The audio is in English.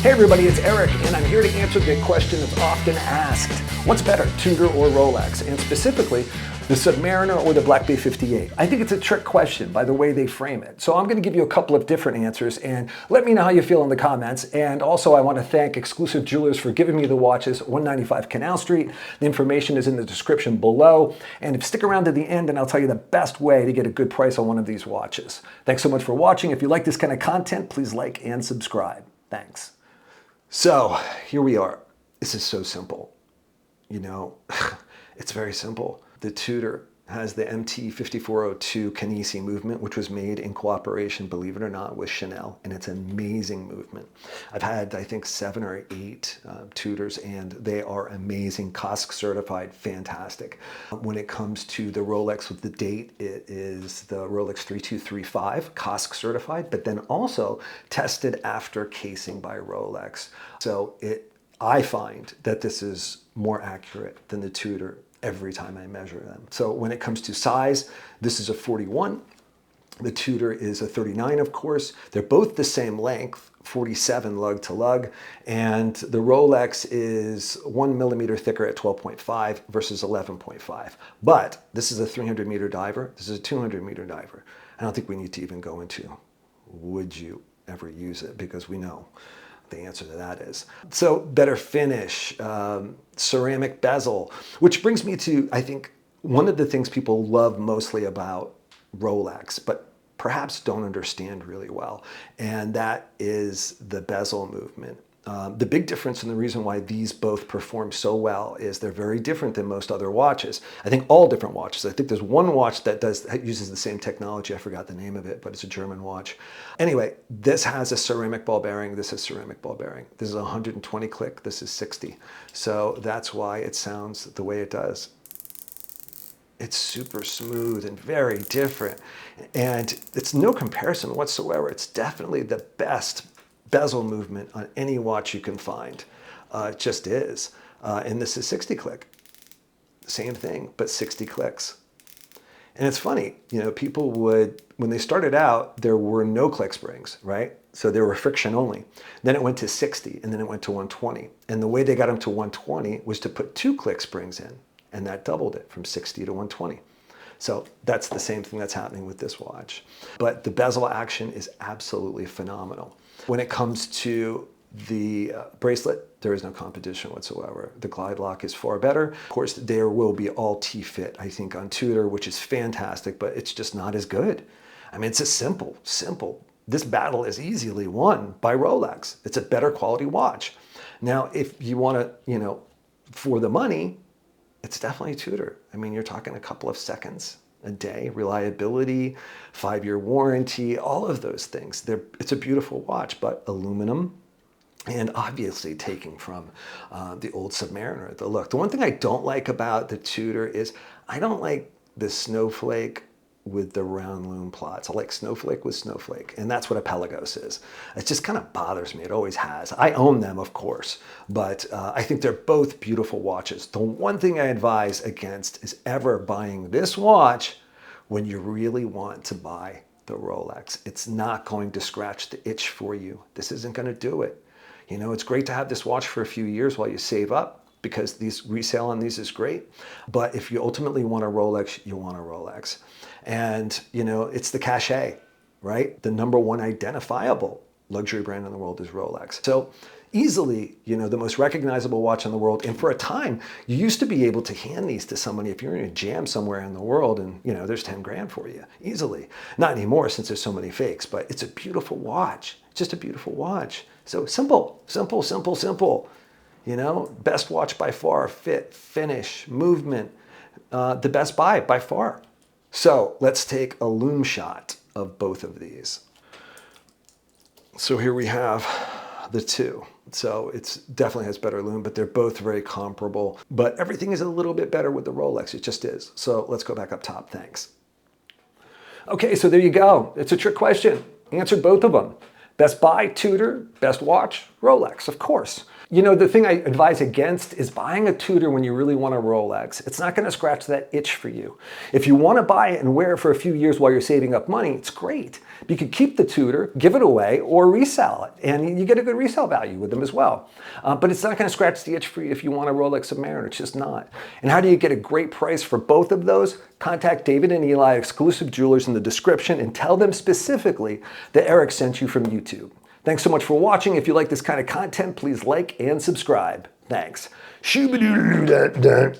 Hey everybody, it's Eric, and I'm here to answer the question that's often asked. What's better, Tudor or Rolex? And specifically, the Submariner or the Black Bay 58? I think it's a trick question by the way they frame it. So I'm going to give you a couple of different answers, and let me know how you feel in the comments. And also, I want to thank Exclusive Jewelers for giving me the watches, 195 Canal Street. The information is in the description below. And stick around to the end, and I'll tell you the best way to get a good price on one of these watches. Thanks so much for watching. If you like this kind of content, please like and subscribe. Thanks. So here we are. This is so simple. You know, it's very simple. The Tudor has the MT5402 Canisi movement, which was made in cooperation, believe it or not, with Chanel, and it's an amazing movement. I've had, I think, 7 or 8 Tudors, and they are amazing, COSC certified, fantastic. When it comes to the Rolex with the date, it is the Rolex 3235, COSC certified, but then also tested after casing by Rolex. So I find that this is more accurate than the Tudor every time I measure them. So when it comes to size, this is a 41. The Tudor is a 39, of course. They're both the same length, 47 lug to lug. And the Rolex is 1 millimeter thicker at 12.5 versus 11.5. But this is a 300 meter diver. This is a 200 meter diver. I don't think we need to even go into, would you ever use it? Because we know the answer to that is. So better finish, ceramic bezel, which brings me to, I think, one of the things people love mostly about Rolex, but perhaps don't understand really well, and that is the bezel movement. The big difference and the reason why these both perform so well is they're very different than most other watches. I think all different watches. I think there's one watch that uses the same technology. I forgot the name of it, but it's a German watch. Anyway, this has a ceramic ball bearing. This is ceramic ball bearing. This is 120 click. This is 60. So that's why it sounds the way it does. It's super smooth and very different. And it's no comparison whatsoever. It's definitely the best bezel movement on any watch you can find. It just is. And this is 60 click. Same thing, but 60 clicks. And it's funny, you know, people would, when they started out, there were no click springs, right? So they were friction only. Then it went to 60, and then it went to 120. And the way they got them to 120 was to put 2 click springs in, and that doubled it from 60 to 120. So that's the same thing that's happening with this watch. But the bezel action is absolutely phenomenal. When it comes to the bracelet, there is no competition whatsoever. The glide lock is far better. Of course, there will be all T-fit, I think, on Tudor, which is fantastic, but it's just not as good. I mean, it's a simple. This battle is easily won by Rolex. It's a better quality watch. Now, if you want to, you know, for the money, it's definitely Tudor. I mean, you're talking a couple of seconds a day, reliability, 5-year warranty, all of those things. It's a beautiful watch, but aluminum, and obviously taking from the old Submariner, the look. The one thing I don't like about the Tudor is I don't like the snowflake with the round loom plots. I like snowflake with snowflake, and that's what a Pelagos is. It just kind of bothers me. It always has. I own them, of course, but I think they're both beautiful watches. The one thing I advise against is ever buying this watch when you really want to buy the Rolex. It's not going to scratch the itch for you. This isn't going to do it. You know, it's great to have this watch for a few years while you save up, because these resale on these is great. But if you ultimately want a Rolex, you want a Rolex. And, you know, it's the cachet, right? The #1 identifiable luxury brand in the world is Rolex. So easily, you know, the most recognizable watch in the world. And for a time, you used to be able to hand these to somebody if you're in a jam somewhere in the world and, you know, there's 10 grand for you, easily. Not anymore since there's so many fakes, but it's a beautiful watch. It's just a beautiful watch. So simple. You know, best watch by far, fit, finish, movement, the best buy by far. So let's take a loom shot of both of these. So here we have the two. So it's definitely has better loom, but they're both very comparable. But everything is a little bit better with the Rolex. It just is. So let's go back up top. Thanks. Okay, so there you go. It's a trick question. Answered both of them. Best buy, Tudor. Best watch, Rolex, of course. You know, the thing I advise against is buying a Tudor when you really want a Rolex. It's not going to scratch that itch for you. If you want to buy it and wear it for a few years while you're saving up money, it's great. You could keep the Tudor, give it away, or resell it, and you get a good resale value with them as well. But it's not going to scratch the itch for you if you want a Rolex Submariner. It's just not. And how do you get a great price for both of those? Contact David and Eli, exclusive jewelers, in the description, and tell them specifically that ERIK sent you from YouTube. Thanks so much for watching. If you like this kind of content, please like and subscribe. Thanks. Shoo-ba-doo-doo-doo-doo-doo.